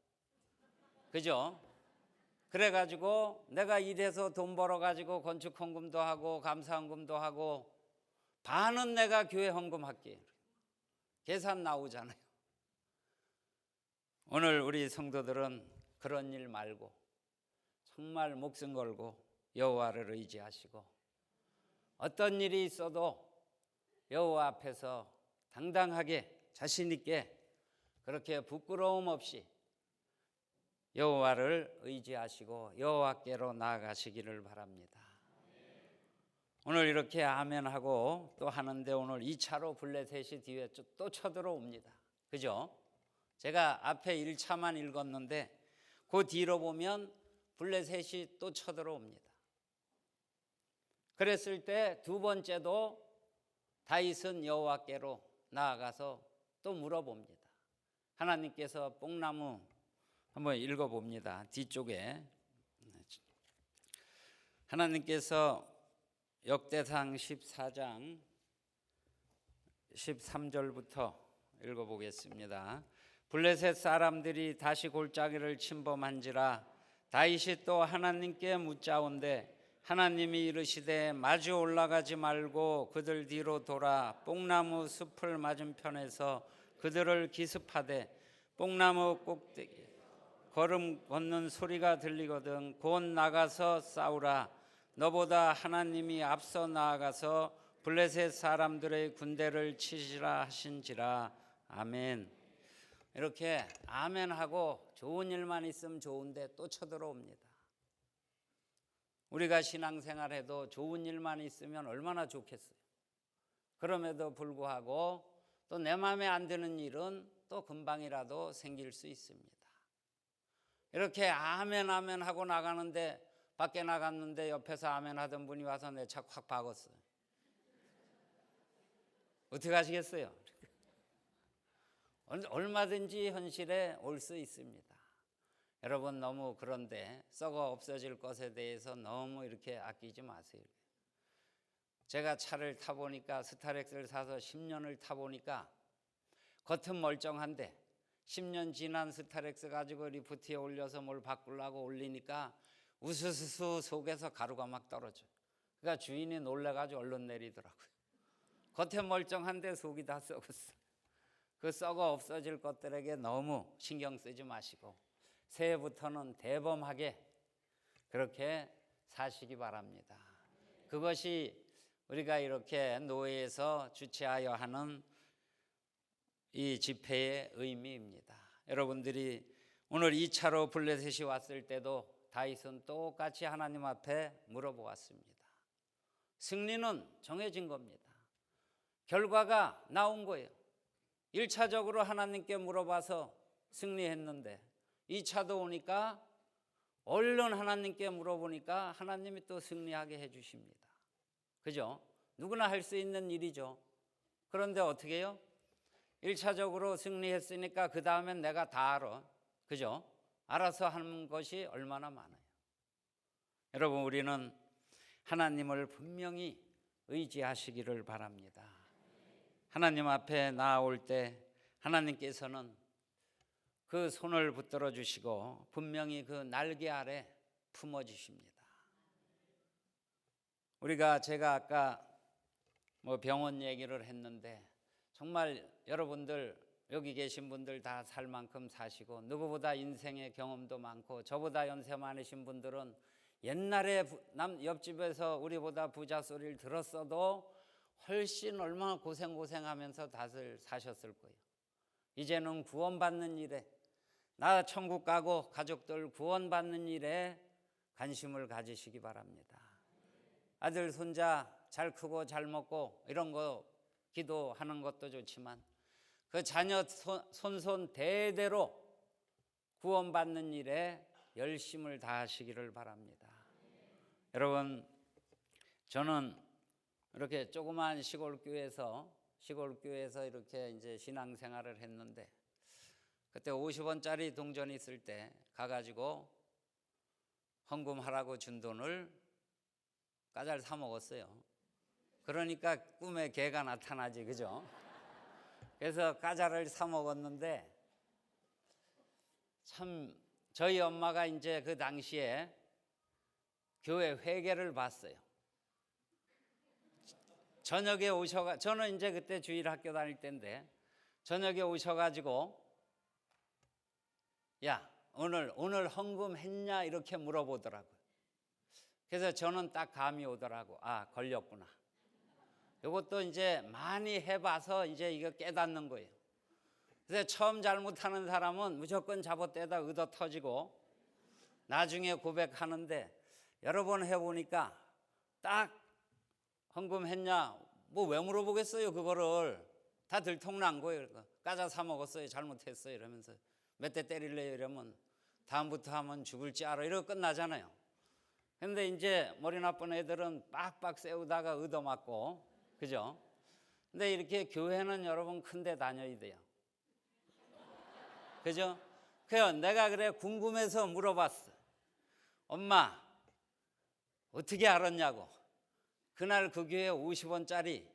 그죠? 그래가지고 내가 일해서 돈 벌어가지고 건축 헌금도 하고 감사 헌금도 하고 반은 내가 교회 헌금할게. 계산 나오잖아요. 오늘 우리 성도들은 그런 일 말고 정말 목숨 걸고 여호와를 의지하시고 어떤 일이 있어도 여호와 앞에서 당당하게 자신 있게 그렇게 부끄러움 없이 여호와를 의지하시고 여호와께로 나아가시기를 바랍니다. 오늘 이렇게 아멘하고 또 하는데 오늘 2차로 블레셋이 뒤에 또 쳐들어옵니다. 그죠? 제가 앞에 1차만 읽었는데 그 뒤로 보면 블레셋이 또 쳐들어옵니다. 그랬을 때 두 번째도 다윗은 여호와께로 나아가서 또 물어봅니다. 하나님께서 뽕나무 한번 읽어봅니다. 뒤쪽에 하나님께서 역대상 14장 13절부터 읽어보겠습니다. 블레셋 사람들이 다시 골짜기를 침범한지라 다윗이 또 하나님께 묻자온대 하나님이 이르시되 마주 올라가지 말고 그들 뒤로 돌아 뽕나무 숲을 맞은편에서 그들을 기습하되 뽕나무 꼭대기 걸음 걷는 소리가 들리거든 곧 나가서 싸우라. 너보다 하나님이 앞서 나아가서 블레셋 사람들의 군대를 치시라 하신지라. 아멘. 이렇게 아멘하고 좋은 일만 있으면 좋은데 또 쳐들어옵니다. 우리가 신앙생활해도 좋은 일만 있으면 얼마나 좋겠어요. 그럼에도 불구하고 또 내 마음에 안 드는 일은 또 금방이라도 생길 수 있습니다. 이렇게 아멘 아멘 하고 나가는데 밖에 나갔는데 옆에서 아멘 하던 분이 와서 내 차 확 박았어요. 어떻게 하시겠어요? 얼마든지 현실에 올 수 있습니다. 여러분 너무 그런데 썩어 없어질 것에 대해서 너무 이렇게 아끼지 마세요. 제가 차를 타보니까 스타렉스를 사서 10년을 타보니까 겉은 멀쩡한데 10년 지난 스타렉스 가지고 리프트에 올려서 뭘 바꾸려고 올리니까 우수수수 속에서 가루가 막 떨어져요. 그러니까 주인이 놀래가지고 얼른 내리더라고요. 겉에 멀쩡한데 속이 다 썩었어요. 그 썩어 없어질 것들에게 너무 신경 쓰지 마시고 새해부터는 대범하게 그렇게 사시기 바랍니다. 그것이 우리가 이렇게 노회에서 주최하여 하는 이 집회의 의미입니다. 여러분들이 오늘 2차로 블레셋이 왔을 때도 다윗은 똑같이 하나님 앞에 물어보았습니다. 승리는 정해진 겁니다. 결과가 나온 거예요. 1차적으로 하나님께 물어봐서 승리했는데 2차도 오니까 얼른 하나님께 물어보니까 하나님이 또 승리하게 해주십니다. 그죠? 누구나 할 수 있는 일이죠. 그런데 어떻게 해요? 1차적으로 승리했으니까 그 다음엔 내가 다 알아. 그죠? 알아서 하는 것이 얼마나 많아요. 여러분 우리는 하나님을 분명히 의지하시기를 바랍니다. 하나님 앞에 나아올 때 하나님께서는 그 손을 붙들어 주시고 분명히 그 날개 아래 품어 주십니다. 제가 아까 병원 얘기를 했는데 정말 여러분들 여기 계신 분들 다 살 만큼 사시고 누구보다 인생의 경험도 많고 저보다 연세 많으신 분들은 옛날에 옆집에서 우리보다 부자 소리를 들었어도 훨씬 얼마나 고생하면서 다들 사셨을 거예요. 이제는 구원받는 일에 나 천국 가고 가족들 구원받는 일에 관심을 가지시기 바랍니다. 아들 손자 잘 크고 잘 먹고 이런 거 기도하는 것도 좋지만 그 자녀 손손 대대로 구원받는 일에 열심을 다하시기를 바랍니다. 여러분 저는 이렇게 조그만 시골 교회에서 이렇게 이제 신앙생활을 했는데 그때 50원짜리 동전이 있을 때 가가지고 헌금하라고 준 돈을 까잘 사 먹었어요. 그러니까 꿈에 개가 나타나지, 그죠? 그래서 까자를 사 먹었는데 참 저희 엄마가 이제 그 당시에 교회 회개를 봤어요. 저녁에 저는 이제 그때 주일 학교 다닐 때인데 저녁에 오셔가지고 야 오늘 헌금했냐 이렇게 물어보더라고요. 그래서 저는 딱 감이 오더라고. 아 걸렸구나. 이것도 이제 많이 해봐서 이제 이거 깨닫는 거예요. 그래서 처음 잘못하는 사람은 무조건 잡아떼다 얻어 터지고 나중에 고백하는데 여러 번 해보니까 딱 헌금했냐 뭐 왜 물어보겠어요. 그거를 다 들통난 거예요. 까자 사 먹었어요. 잘못했어요. 이러면서 몇 대 때릴래요. 이러면 다음부터 하면 죽을지 알아. 이러고 끝나잖아요. 근데 이제 머리 나쁜 애들은 빡빡 세우다가 얻어맞고, 그죠? 근데 이렇게 교회는 여러분 큰데 다녀야 돼요. 그죠? 그래요. 내가 그래 궁금해서 물어봤어. 엄마 어떻게 알았냐고. 그날 그 교회에 50원짜리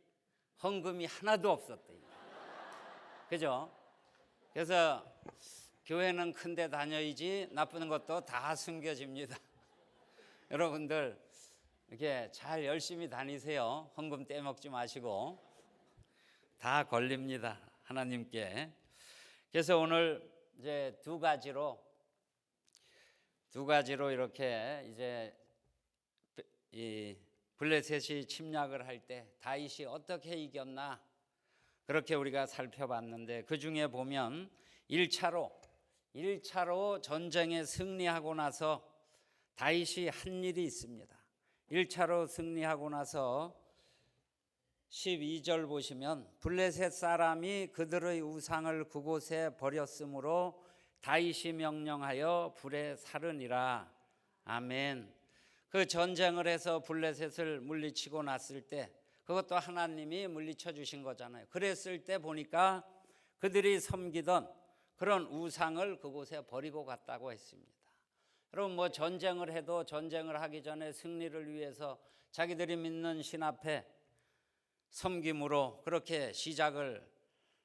헌금이 하나도 없었대요. 그죠? 그래서 교회는 큰데 다녀야지 나쁜 것도 다 숨겨집니다. 여러분들 이렇게 잘 열심히 다니세요. 헌금 떼먹지 마시고. 다 걸립니다. 하나님께. 그래서 오늘 이제 두 가지로 이렇게 이제 이 블레셋이 침략을 할 때 다윗이 어떻게 이겼나 그렇게 우리가 살펴봤는데 그 중에 보면 1차로 전쟁에 승리하고 나서 다윗이 한 일이 있습니다. 1차로 승리하고 나서 12절 보시면 블레셋 사람이 그들의 우상을 그곳에 버렸으므로 다윗이 명령하여 불에 사르니라. 아멘. 그 전쟁을 해서 블레셋을 물리치고 났을 때 그것도 하나님이 물리쳐 주신 거잖아요. 그랬을 때 보니까 그들이 섬기던 그런 우상을 그곳에 버리고 갔다고 했습니다. 여러분, 뭐 전쟁을 해도 전쟁을 하기 전에 승리를 위해서 자기들이 믿는 신 앞에 섬김으로 그렇게 시작을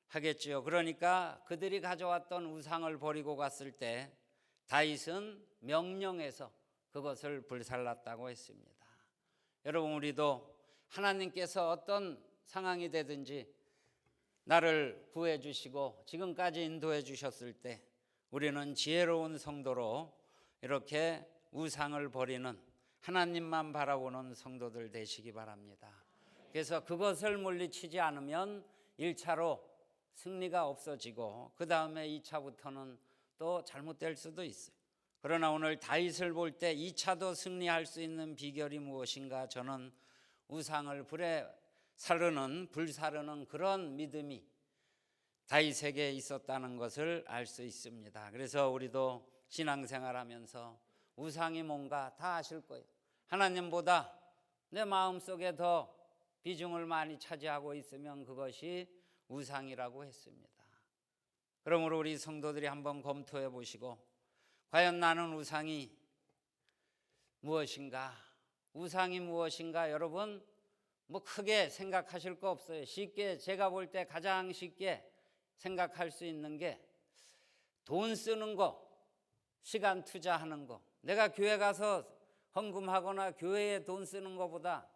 하겠지요. 그러니까 그들이 가져왔던 우상을 버리고 갔을 때 다윗은 명령해서 그것을 불살랐다고 했습니다. 여러분, 우리도 하나님께서 어떤 상황이 되든지 나를 구해 주시고 지금까지 인도해 주셨을 때 우리는 지혜로운 성도로 이렇게 우상을 버리는, 하나님만 바라보는 성도들 되시기 바랍니다. 그래서 그것을 물리치지 않으면 1차로 승리가 없어지고 그 다음에 2차부터는 또 잘못될 수도 있어요. 그러나 오늘 다윗을 볼 때 2차도 승리할 수 있는 비결이 무엇인가? 저는 우상을 불사르는 그런 믿음이 다윗에게 있었다는 것을 알 수 있습니다. 그래서 우리도 신앙생활하면서 우상이 뭔가 다 아실 거예요. 하나님보다 내 마음속에 더 비중을 많이 차지하고 있으면 그것이 우상이라고 했습니다. 그러므로 우리 성도들이 한번 검토해 보시고, 과연 나는 우상이 무엇인가? 우상이 무엇인가? 여러분, 뭐 크게 생각하실 거 없어요. 쉽게, 제가 볼 때 가장 쉽게 생각할 수 있는 게 돈 쓰는 거, 시간 투자하는 거. 내가 교회 가서 헌금하거나 교회에 돈 쓰는 것보다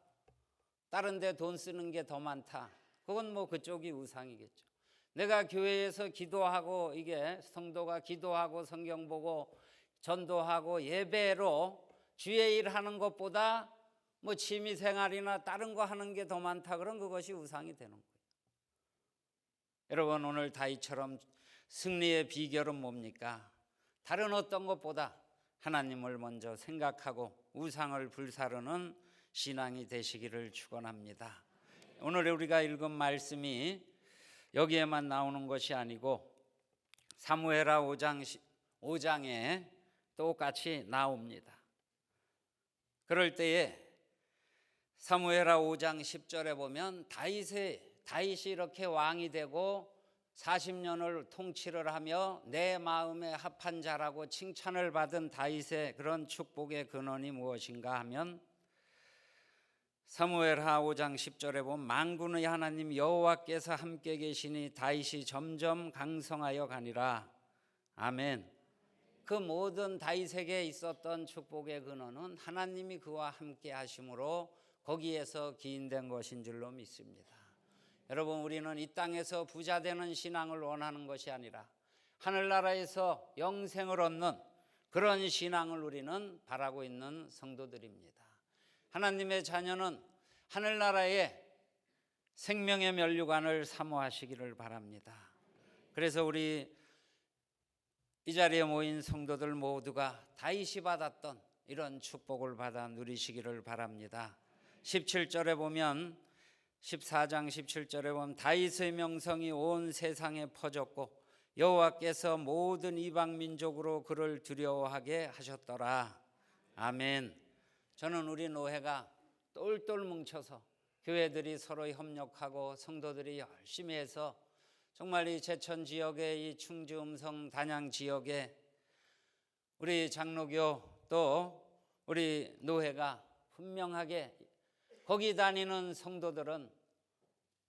다른 데 돈 쓰는 게 더 많다. 그건 뭐 그쪽이 우상이겠죠. 내가 교회에서 기도하고, 이게 성도가 기도하고 성경 보고 전도하고 예배로 주의 일 하는 것보다 뭐 취미생활이나 다른 거 하는 게 더 많다. 그런 그것이 우상이 되는 거예요. 여러분, 오늘 다윗처럼 승리의 비결은 뭡니까? 다른 어떤 것보다 하나님을 먼저 생각하고 우상을 불사르는 신앙이 되시기를 축원합니다. 오늘 우리가 읽은 말씀이 여기에만 나오는 것이 아니고 사무엘하 5장에 똑같이 나옵니다. 그럴 때에 사무엘하 5장 10절에 보면 다윗이 이렇게 왕이 되고 40년을 통치를 하며 내 마음에 합한 자라고 칭찬을 받은 다윗의 그런 축복의 근원이 무엇인가 하면, 사무엘하 5장 10절에 보면 만군의 하나님 여호와께서 함께 계시니 다윗이 점점 강성하여 가니라. 아멘. 그 모든 다윗에게 있었던 축복의 근원은 하나님이 그와 함께 하심으로 거기에서 기인된 것인 줄로 믿습니다. 여러분, 우리는 이 땅에서 부자 되는 신앙을 원하는 것이 아니라 하늘나라에서 영생을 얻는 그런 신앙을 우리는 바라고 있는 성도들입니다. 하나님의 자녀는 하늘나라의 생명의 면류관을 사모하시기를 바랍니다. 그래서 우리 이 자리에 모인 성도들 모두가 다윗이 받았던 이런 축복을 받아 누리시기를 바랍니다. 17절에 보면, 14장 17절에 보면 다윗의 명성이 온 세상에 퍼졌고 여호와께서 모든 이방 민족으로 그를 두려워하게 하셨더라. 아멘. 저는 우리 노회가 똘똘 뭉쳐서 교회들이 서로 협력하고 성도들이 열심히 해서 정말 이 제천 지역의 이 충주 음성 단양 지역에 우리 장로교 또 우리 노회가 분명하게 거기 다니는 성도들은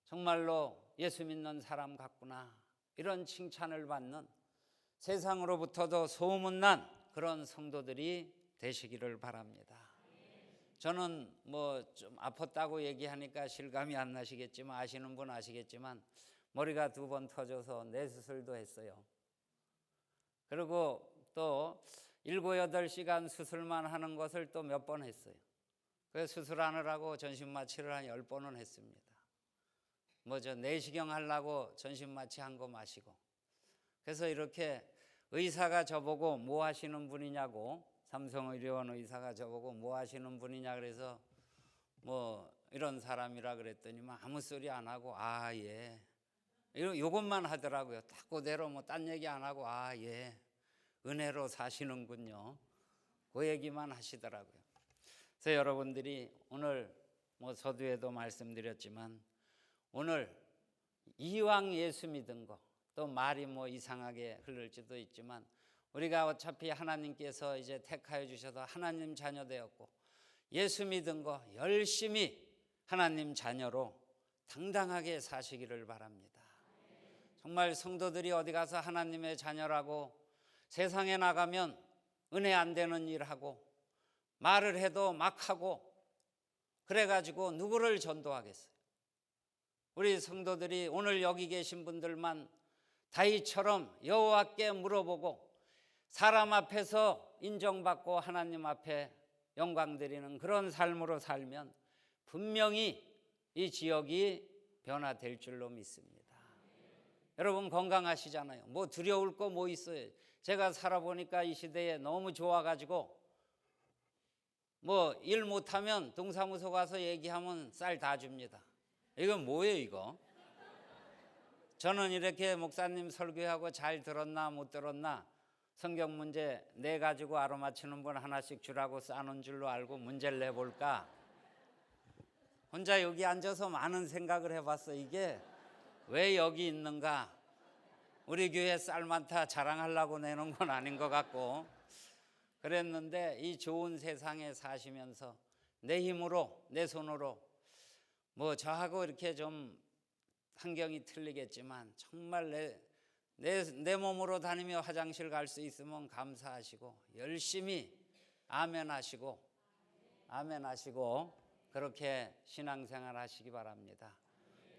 정말로 예수 믿는 사람 같구나, 이런 칭찬을 받는, 세상으로부터도 소문난 그런 성도들이 되시기를 바랍니다. 저는 뭐 좀 아팠다고 얘기하니까 실감이 안 나시겠지만, 아시는 분 아시겠지만 머리가 2번 터져서 뇌수술도 했어요. 그리고 또 7, 8시간 수술만 하는 것을 또 몇 번 했어요. 그래서 수술하느라고 전신마취를 한 10번은 했습니다. 뭐죠, 내시경 하려고 전신마취 한 거 마시고. 그래서 이렇게 의사가 저보고 뭐 하시는 분이냐고, 삼성의료원 의사가 저보고 뭐 하시는 분이냐 그래서 뭐 이런 사람이라 그랬더니만 아무 소리 안 하고 아 예 요것만 하더라고요. 딱 그대로 뭐 딴 얘기 안 하고 아 예 은혜로 사시는군요, 그 얘기만 하시더라고요. 그래서 여러분들이 오늘 뭐 서두에도 말씀드렸지만 오늘 이왕 예수 믿은 거, 또 말이 뭐 이상하게 흐를지도 있지만 우리가 어차피 하나님께서 이제 택하여 주셔서 하나님 자녀 되었고 예수 믿은 거 열심히 하나님 자녀로 당당하게 사시기를 바랍니다. 정말 성도들이 어디 가서 하나님의 자녀라고 세상에 나가면 은혜 안 되는 일하고 말을 해도 막 하고 그래가지고 누구를 전도하겠어요? 우리 성도들이 오늘 여기 계신 분들만 다윗처럼 여호와께 물어보고 사람 앞에서 인정받고 하나님 앞에 영광 드리는 그런 삶으로 살면 분명히 이 지역이 변화될 줄로 믿습니다. 여러분 건강하시잖아요. 뭐 두려울 거 뭐 있어요? 제가 살아보니까 이 시대에 너무 좋아가지고 뭐 일 못하면 동사무소 가서 얘기하면 쌀 다 줍니다. 이건 뭐예요 이거? 저는 이렇게 목사님 설교하고 잘 들었나 못 들었나 성경 문제 내 가지고 알아맞히는 분 하나씩 주라고 싸놓은 줄로 알고 문제를 내볼까? 혼자 여기 앉아서 많은 생각을 해봤어. 이게 왜 여기 있는가? 우리 교회 쌀 많다 자랑하려고 내놓은 건 아닌 것 같고 그랬는데 이 좋은 세상에 사시면서 내 힘으로 내 손으로 뭐 저하고 이렇게 좀 환경이 틀리겠지만 정말 내 몸으로 다니며 화장실 갈 수 있으면 감사하시고 열심히 아멘 하시고 그렇게 신앙생활 하시기 바랍니다.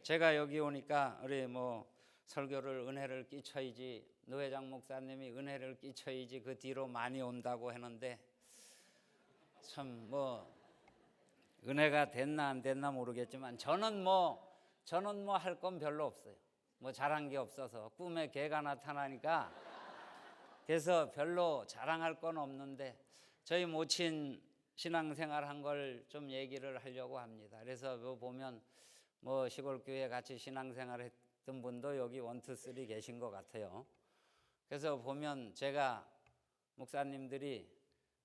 제가 여기 오니까 우리 뭐 설교를 은혜를 끼쳐야지 노회장 목사님이 은혜를 끼쳐야지 그 뒤로 많이 온다고 했는데 참 뭐 은혜가 됐나 안 됐나 모르겠지만 저는 뭐 할 건 별로 없어요. 뭐 잘한 게 없어서 꿈에 개가 나타나니까 그래서 별로 자랑할 건 없는데 저희 모친 신앙생활 한 걸 좀 얘기를 하려고 합니다. 그래서 보면 뭐 시골교회 같이 신앙생활 했던 분도 여기 1, 2, 3 계신 것 같아요. 그래서 보면 제가 목사님들이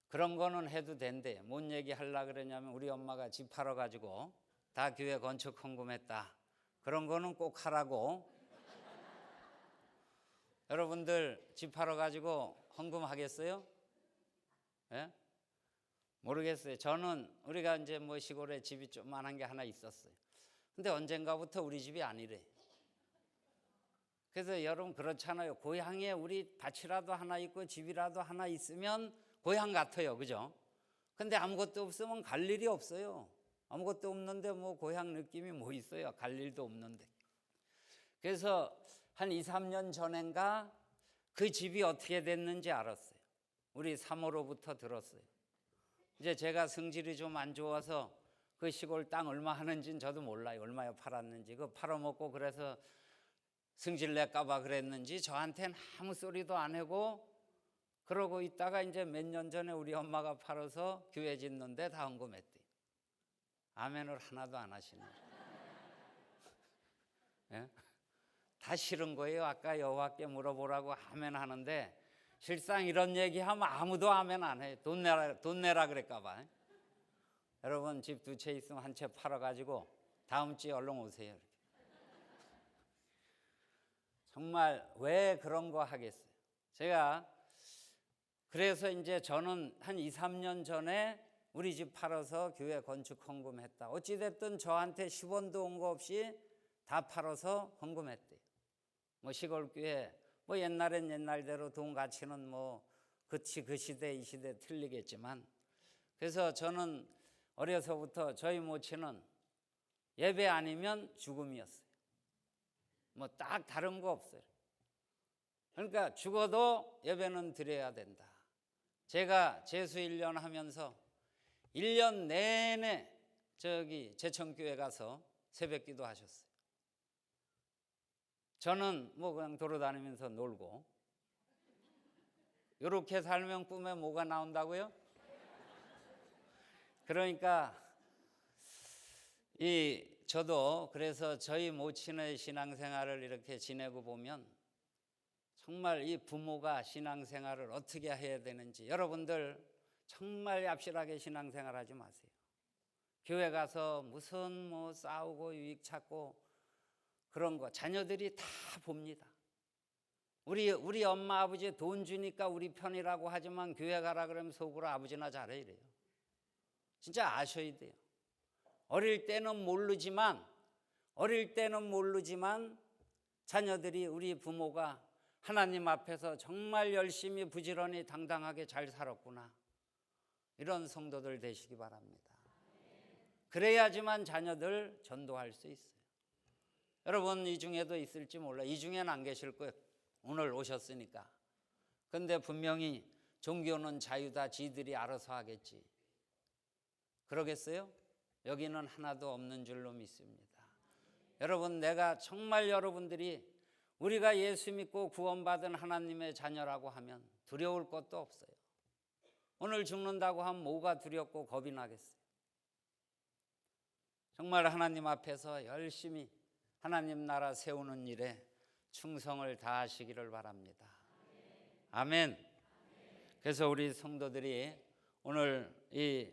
그런 거는 해도 된대. 뭔 얘기 하려고 그러냐면 우리 엄마가 집 팔아가지고 다 교회 건축 헌금했다. 그런 거는 꼭 하라고. 여러분들 집 팔아가지고 헌금하겠어요? 예? 모르겠어요. 저는 우리가 이제 뭐 시골에 집이 조그만한 게 하나 있었어요. 근데 언젠가부터 우리 집이 아니래. 그래서 여러분 그렇잖아요. 고향에 우리 밭이라도 하나 있고 집이라도 하나 있으면 고향 같아요. 그죠? 근데 아무것도 없으면 갈 일이 없어요. 아무것도 없는데 뭐 고향 느낌이 뭐 있어요. 갈 일도 없는데. 그래서 한 2, 3년 전인가 그 집이 어떻게 됐는지 알았어요. 우리 사모로부터 들었어요. 이제 제가 성질이 좀 안 좋아서 그 시골 땅 얼마 하는지는 저도 몰라요. 얼마에 팔았는지. 그거 팔아먹고 그래서 승질 낼까 봐 그랬는지 저한테는 아무 소리도 안 하고 그러고 있다가 이제 몇 년 전에 우리 엄마가 팔아서 교회 짓는데 다 헌금했대. 아멘을 하나도 안 하시네. 예? 다 싫은 거예요. 아까 여호와께 물어보라고 아멘 하는데 실상 이런 얘기하면 아무도 아멘 안 해요. 돈 내라 그럴까 봐. 여러분 집 2채 있으면 한 채 팔아가지고 다음 주에 얼른 오세요. 정말 왜 그런 거 하겠어요? 제가 그래서 이제 저는 한 2, 3년 전에 우리 집 팔아서 교회 건축 헌금했다. 어찌됐든 저한테 10원도 온 거 없이 다 팔아서 헌금했대요. 뭐 시골교회 뭐 옛날엔 옛날대로 돈 가치는 뭐 그 시대 이 시대 틀리겠지만 그래서 저는 어려서부터 저희 모친은 예배 아니면 죽음이었어요. 뭐 딱 다른 거 없어요. 그러니까 죽어도 예배는 드려야 된다. 제가 재수 1년 하면서 1년 내내 저기 제천교회 가서 새벽기도 하셨어요. 저는 뭐 그냥 돌아다니면서 놀고 이렇게 살면 꿈에 뭐가 나온다고요? 그러니까 저도 그래서 저희 모친의 신앙생활을 이렇게 지내고 보면 정말 이 부모가 신앙생활을 어떻게 해야 되는지 여러분들 정말 얍실하게 신앙생활하지 마세요. 교회 가서 무슨 뭐 싸우고 유익 찾고 그런 거 자녀들이 다 봅니다. 우리 엄마 아버지 돈 주니까 우리 편이라고 하지만 교회 가라 그러면 속으로 아버지나 잘해 이래요. 진짜 아셔야 돼요. 어릴 때는 모르지만 자녀들이 우리 부모가 하나님 앞에서 정말 열심히 부지런히 당당하게 잘 살았구나. 이런 성도들 되시기 바랍니다. 그래야지만 자녀들 전도할 수 있어요. 여러분 이 중에도 있을지 몰라. 이 중에는 안 계실 거예요. 오늘 오셨으니까. 근데 분명히 종교는 자유다. 지들이 알아서 하겠지. 그러겠어요? 여기는 하나도 없는 줄로 믿습니다. 여러분 내가 정말 여러분들이 우리가 예수 믿고 구원받은 하나님의 자녀라고 하면 두려울 것도 없어요. 오늘 죽는다고 하면 뭐가 두렵고 겁이 나겠어요? 정말 하나님 앞에서 열심히 하나님 나라 세우는 일에 충성을 다하시기를 바랍니다. 아멘. 그래서 우리 성도들이 오늘 이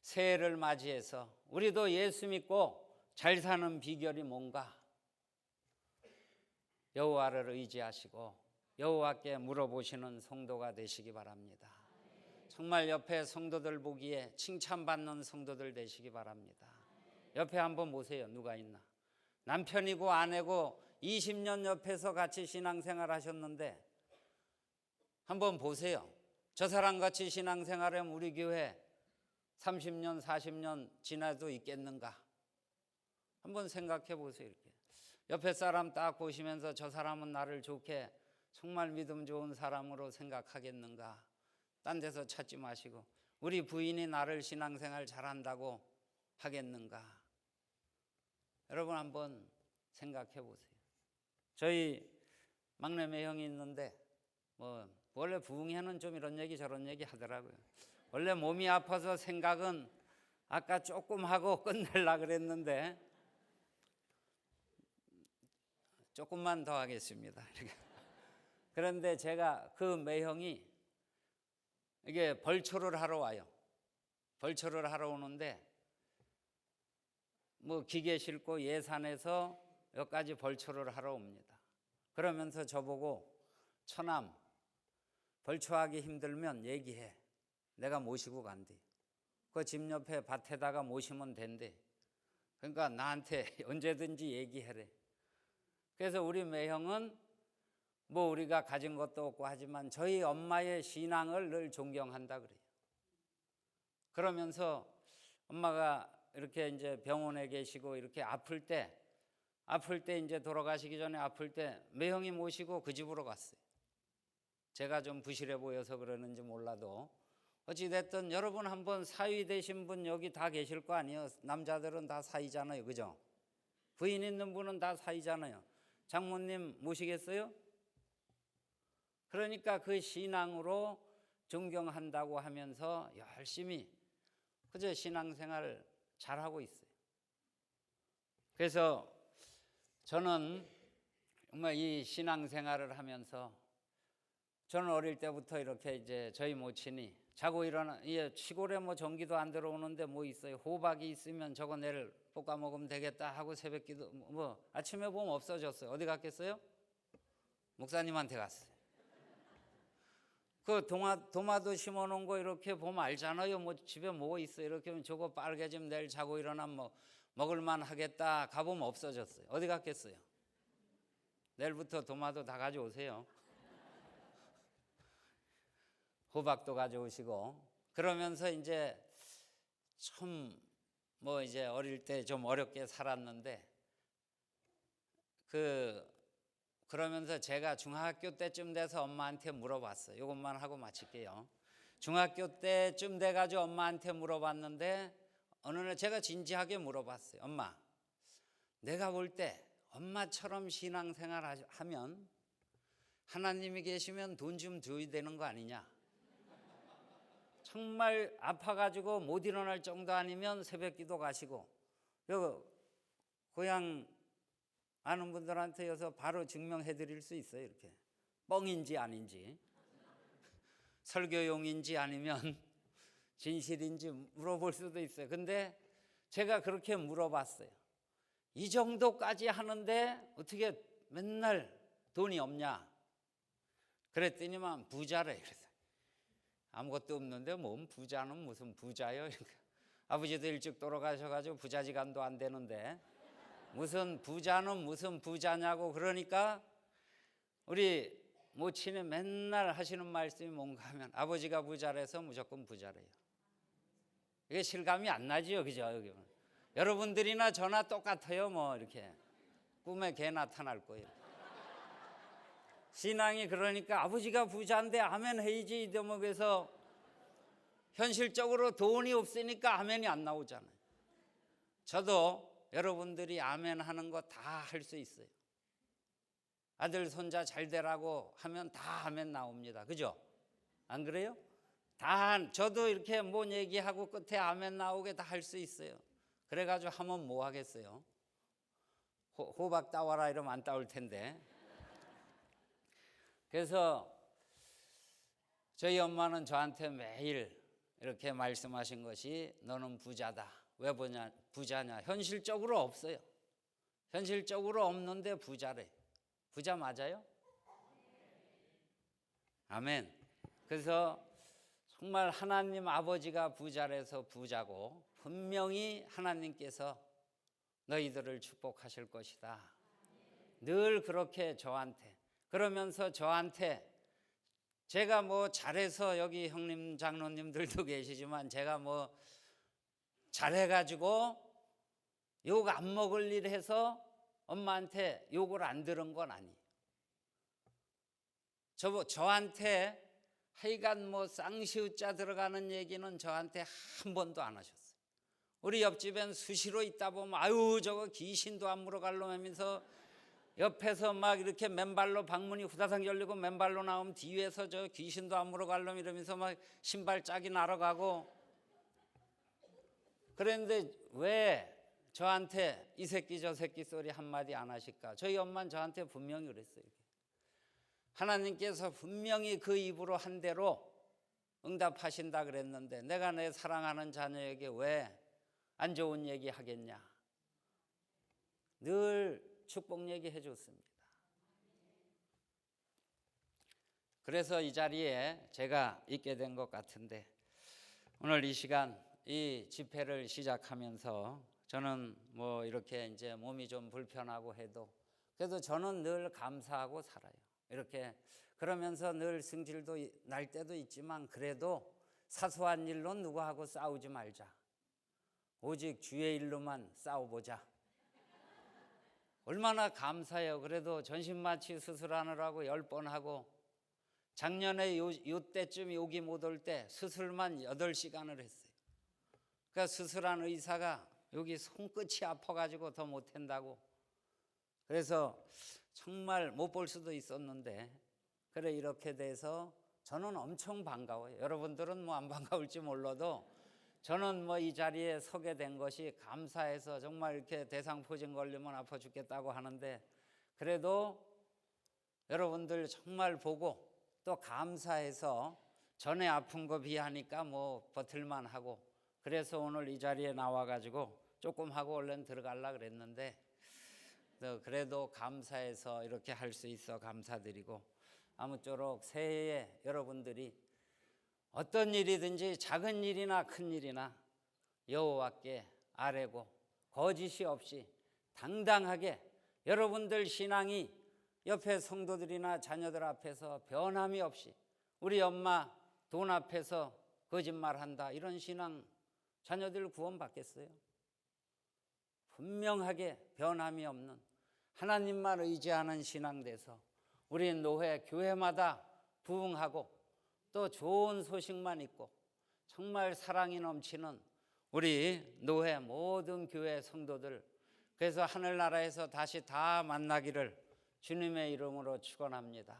새해를 맞이해서 우리도 예수 믿고 잘 사는 비결이 뭔가 여호와를 의지하시고 여호와께 물어보시는 성도가 되시기 바랍니다. 정말 옆에 성도들 보기에 칭찬받는 성도들 되시기 바랍니다. 옆에 한번 보세요. 누가 있나? 남편이고 아내고 20년 옆에서 같이 신앙생활 하셨는데 한번 보세요. 저 사람 같이 신앙생활하면 우리 교회 30년 40년 지나도 있겠는가? 한번 생각해 보세요. 이렇게 옆에 사람 딱 보시면서 저 사람은 나를 좋게 정말 믿음 좋은 사람으로 생각하겠는가? 딴 데서 찾지 마시고 우리 부인이 나를 신앙생활 잘한다고 하겠는가? 여러분 한번 생각해 보세요. 저희 막내매 형이 있는데 뭐 원래 부흥회는 좀 이런 얘기 저런 얘기 하더라고요. 원래 몸이 아파서 생각은 아까 조금 하고 끝내려고 그랬는데 조금만 더 하겠습니다. 그런데 제가 그 매형이 이게 벌초를 하러 와요. 벌초를 하러 오는데 뭐 기계 싣고 예산에서 여기까지 벌초를 하러 옵니다. 그러면서 저보고 처남 벌초하기 힘들면 얘기해. 내가 모시고 간대. 그 집 옆에 밭에다가 모시면 된대. 그러니까 나한테 언제든지 얘기해래. 그래서 우리 매형은 뭐 우리가 가진 것도 없고 하지만 저희 엄마의 신앙을 늘 존경한다 그래요. 그러면서 엄마가 이렇게 이제 병원에 계시고 이렇게 아플 때 이제 돌아가시기 전에 아플 때 매형이 모시고 그 집으로 갔어요. 제가 좀 부실해 보여서 그러는지 몰라도 어찌됐든 여러분 한번 사위 되신 분 여기 다 계실 거 아니에요. 남자들은 다 사위잖아요. 그죠? 부인 있는 분은 다 사위잖아요. 장모님 모시겠어요? 그러니까 그 신앙으로 존경한다고 하면서 열심히 그저 신앙생활 잘하고 있어요. 그래서 저는 정말 이 신앙생활을 하면서 저는 어릴 때부터 이렇게 이제 저희 모친이 자고 일어나 시골에 뭐 전기도 안 들어오는데 뭐 있어요. 호박이 있으면 저거 내일 볶아 먹으면 되겠다 하고 새벽기도 뭐 아침에 보면 없어졌어요. 어디 갔겠어요? 목사님한테 갔어요. 그 도마도 심어놓은 거 이렇게 보면 알잖아요. 뭐 집에 뭐 있어요. 이렇게 하면 저거 빨개지면 내일 자고 일어나면 뭐 먹을만 하겠다. 가보면 없어졌어요. 어디 갔겠어요? 내일부터 도마도 다 가져오세요. 호박도 가져오시고 그러면서 이제 참 뭐 이제 어릴 때 좀 어렵게 살았는데 그러면서 제가 중학교 때쯤 돼서 엄마한테 물어봤어요. 이것만 하고 마칠게요. 중학교 때쯤 돼가지고 엄마한테 물어봤는데 어느 날 제가 진지하게 물어봤어요. 엄마, 내가 볼 때 엄마처럼 신앙생활 하면 하나님이 계시면 돈 좀 줘야 되는 거 아니냐? 정말 아파가지고 못 일어날 정도 아니면 새벽기도 가시고 고향 아는 분들한테 여서 바로 증명해 드릴 수 있어요. 이렇게 뻥인지 아닌지 설교용인지 아니면 진실인지 물어볼 수도 있어요. 근데 제가 그렇게 물어봤어요. 이 정도까지 하는데 어떻게 맨날 돈이 없냐? 그랬더니만 부자래. 그래서 아무것도 없는데 뭔 부자는 무슨 부자요? 아버지도 일찍 돌아가셔가지고 부자지간도 안 되는데 무슨 부자는 무슨 부자냐고. 그러니까 우리 모친이 맨날 하시는 말씀이 뭔가 하면 아버지가 부자래서 무조건 부자래요. 이게 실감이 안 나지요, 그죠? 여기 여러분들이나 저나 똑같아요. 뭐 이렇게 꿈에 개 나타날 거예요. 신앙이 그러니까 아버지가 부자인데 아멘 해야지 이 대목에서 현실적으로 돈이 없으니까 아멘이 안 나오잖아요. 저도 여러분들이 아멘 하는 거 다 할 수 있어요. 아들 손자 잘 되라고 하면 다 아멘 나옵니다. 그죠? 안 그래요? 다 저도 이렇게 뭔 얘기하고 끝에 아멘 나오게 다 할 수 있어요. 그래가지고 하면 뭐 하겠어요? 호박 따와라 이러면 안 따올 텐데. 그래서 저희 엄마는 저한테 매일 이렇게 말씀하신 것이 너는 부자다. 왜 부자냐? 현실적으로 없어요. 현실적으로 없는데 부자래. 부자 맞아요? 아멘. 그래서 정말 하나님 아버지가 부자라서 부자고 분명히 하나님께서 너희들을 축복하실 것이다. 늘 그렇게 저한테 그러면서 저한테 제가 뭐 잘해서 여기 형님 장로님들도 계시지만 제가 뭐 잘해가지고 욕 안 먹을 일 해서 엄마한테 욕을 안 들은 건 아니에요. 저한테 하여간 뭐 쌍시우자 들어가는 얘기는 저한테 한 번도 안 하셨어요. 우리 옆집엔 수시로 있다 보면 아유 저거 귀신도 안 물어갈로 하면서 옆에서 막 이렇게 맨발로 방문이 후다닥 열리고 맨발로 나오면 뒤에서 저 귀신도 안 물어갈로 이러면서 막 신발 짝이 날아가고 그랬는데 왜 저한테 이 새끼 저 새끼 소리 한마디 안 하실까? 저희 엄마는 저한테 분명히 그랬어요. 하나님께서 분명히 그 입으로 한 대로 응답하신다 그랬는데 내가 내 사랑하는 자녀에게 왜 안 좋은 얘기 하겠냐? 늘 축복 얘기해 줬습니다. 그래서 이 자리에 제가 있게 된 것 같은데 오늘 이 시간 이 집회를 시작하면서 저는 뭐 이렇게 이제 몸이 좀 불편하고 해도 그래도 저는 늘 감사하고 살아요. 이렇게 그러면서 늘 승질도 날 때도 있지만 그래도 사소한 일로 누구하고 싸우지 말자. 오직 주의 일로만 싸워보자. 얼마나 감사해요. 그래도 전신마취 수술하느라고 10번 하고 작년에 요때쯤 여기 못 올 때 수술만 8시간을 했어요. 그러니까 수술한 의사가 여기 손끝이 아파가지고 더 못한다고. 그래서 정말 못 볼 수도 있었는데 그래 이렇게 돼서 저는 엄청 반가워요. 여러분들은 뭐 안 반가울지 몰라도 저는 뭐 이 자리에 서게 된 것이 감사해서 정말 이렇게 대상포진 걸리면 아파 죽겠다고 하는데 그래도 여러분들 정말 보고 또 감사해서 전에 아픈 거 비하니까 뭐 버틸만 하고 그래서 오늘 이 자리에 나와가지고 조금 하고 얼른 들어가려고 그랬는데 그래도 감사해서 이렇게 할 수 있어 감사드리고 아무쪼록 새해에 여러분들이 어떤 일이든지 작은 일이나 큰 일이나 여호와께 아뢰고 거짓이 없이 당당하게 여러분들 신앙이 옆에 성도들이나 자녀들 앞에서 변함이 없이 우리 엄마 돈 앞에서 거짓말한다 이런 신앙 자녀들 구원받겠어요? 분명하게 변함이 없는 하나님만 의지하는 신앙 돼서 우리 노회 교회마다 부흥하고 또 좋은 소식만 있고 정말 사랑이 넘치는 우리 노회 모든 교회 성도들 그래서 하늘나라에서 다시 다 만나기를 주님의 이름으로 축원합니다.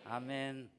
아멘.